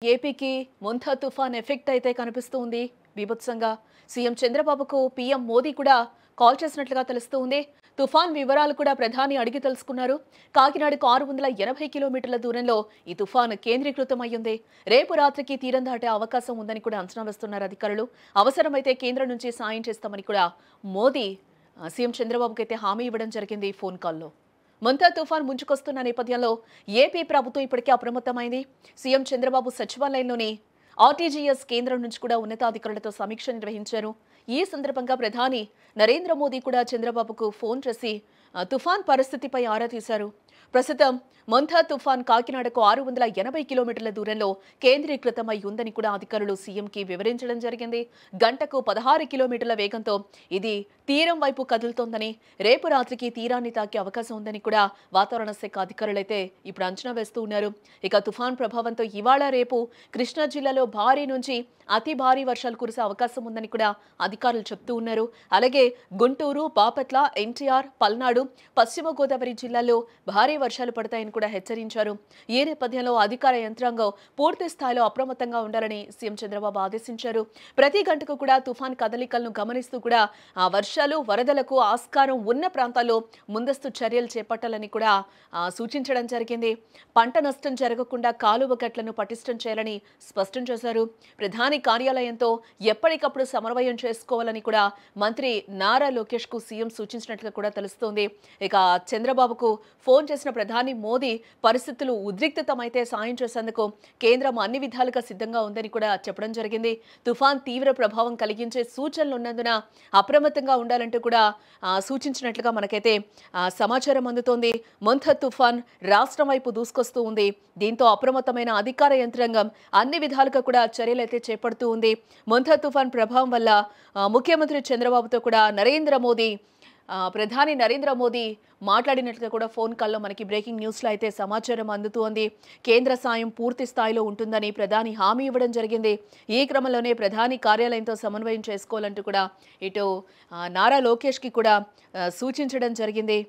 ఏపీకి ముంతా తుఫాన్ ఎఫెక్ట్ అయితే కనిపిస్తుంది బీభత్సంగా. సీఎం చంద్రబాబుకు పీఎం మోదీ కూడా కాల్ చేసినట్లుగా తెలుస్తుంది. తుఫాన్ వివరాలు కూడా ప్రధాని అడిగి తెలుసుకున్నారు. కాకినాడకు 680 కిలోమీటర్ల దూరంలో ఈ తుఫాన్ కేంద్రీకృతం అయ్యింది. రేపు రాత్రికి తీరం దాటే అవకాశం ఉందని కూడా అంచనా వేస్తున్నారు అధికారులు. అవసరమైతే కేంద్రం నుంచి సాయం చేస్తామని కూడా మోదీ సీఎం చంద్రబాబుకి అయితే హామీ ఇవ్వడం జరిగింది ఫోన్ కాల్లో. ముంతా తుఫాన్ ముంచుకొస్తున్న నేపథ్యంలో ఏపీ ప్రభుత్వం ఇప్పటికే అప్రమత్తమైంది. సీఎం చంద్రబాబు సచివాలయంలోని ఆర్టీజీఎస్ కేంద్రం నుంచి కూడా ఉన్నతాధికారులతో సమీక్ష నిర్వహించారు. ఈ సందర్భంగా ప్రధాని నరేంద్ర మోదీ కూడా చంద్రబాబుకు ఫోన్ చేసి తుఫాన్ పరిస్థితిపై ఆరా తీశారు. ప్రస్తుతం ముంతా తుఫాన్ కాకినాడకు 680 కిలోమీటర్ల దూరంలో కేంద్రీకృతమై ఉందని కూడా అధికారులు సీఎంకి వివరించడం జరిగింది. గంటకు 16 కిలోమీటర్ల వేగంతో ఇది తీరం వైపు కదులుతోందని, రేపు రాత్రికి తీరాన్ని తాకే అవకాశం ఉందని కూడా వాతావరణ శాఖ అధికారులైతే ఇప్పుడు అంచనా వేస్తూ ఉన్నారు. ఇక తుఫాన్ ప్రభావంతో ఇవాళ రేపు కృష్ణా జిల్లాలో భారీ నుంచి అతి భారీ వర్షాలు కురిసే అవకాశం ఉందని కూడా అధికారులు చెప్తూ ఉన్నారు. అలాగే గుంటూరు, బాపట్ల, ఎన్టీఆర్, పల్నాడు, పశ్చిమ గోదావరి జిల్లాల్లో భారీ వర్షాలు పడతాయని కూడా హెచ్చరించారు. ఈ నేపథ్యంలో అధికార యంత్రాంగం పూర్తి స్థాయిలో అప్రమత్తంగా ఉండాలని సీఎం చంద్రబాబు ఆదేశించారు. ప్రతి గంటకు కూడా తుఫాన్ కదలికలను గమనిస్తూ కూడా ఆ వర్షాలు, వరదలకు ఆస్కారం ఉన్న ప్రాంతాల్లో ముందస్తు చర్యలు చేపట్టాలని కూడా సూచించడం జరిగింది. పంట నష్టం జరగకుండా కాలువ గట్లను పటిష్టం చేయాలని స్పష్టం చేశారు. ప్రధాని కార్యాలయంతో ఎప్పటికప్పుడు సమన్వయం చేసుకోవాలని కూడా మంత్రి నారా లోకేష్ కు సీఎం సూచించినట్లుగా కూడా తెలుస్తోంది. ఇక చంద్రబాబుకు ఫోన్ చేసిన ప్రధాని మోదీ పరిస్థితులు ఉద్రిక్తమైతే సాయం చేసేందుకు కేంద్రం అన్ని విధాలుగా సిద్ధంగా ఉందని కూడా చెప్పడం జరిగింది. తుఫాన్ తీవ్ర ప్రభావం కలిగించే సూచనలు ఉన్నందున అప్రమత్తంగా ఉండాలంటూ కూడా సూచించినట్లుగా మనకైతే సమాచారం అందుతోంది. ముంతా తుఫాన్ రాష్ట్రం వైపు దూసుకొస్తూ ఉంది. దీంతో అప్రమత్తమైన అధికార యంత్రాంగం అన్ని విధాలుగా కూడా చర్యలైతే చేపడుతూ ఉంది. ముంతా తుఫాన్ ప్రభావం వల్ల ముఖ్యమంత్రి చంద్రబాబుతో కూడా ప్రధాని నరేంద్ర మోదీ మాట్లాడినట్లుగా కూడా ఫోన్ కాల్లో మనకి బ్రేకింగ్ న్యూస్లో అయితే సమాచారం అందుతోంది. కేంద్ర సాయం పూర్తి స్థాయిలో ఉంటుందని ప్రధాని హామీ ఇవ్వడం జరిగింది. ఈ క్రమంలోనే ప్రధాని కార్యాలయంతో సమన్వయం చేసుకోవాలంటూ కూడా ఇటు నారా లోకేష్కి కూడా సూచించడం జరిగింది.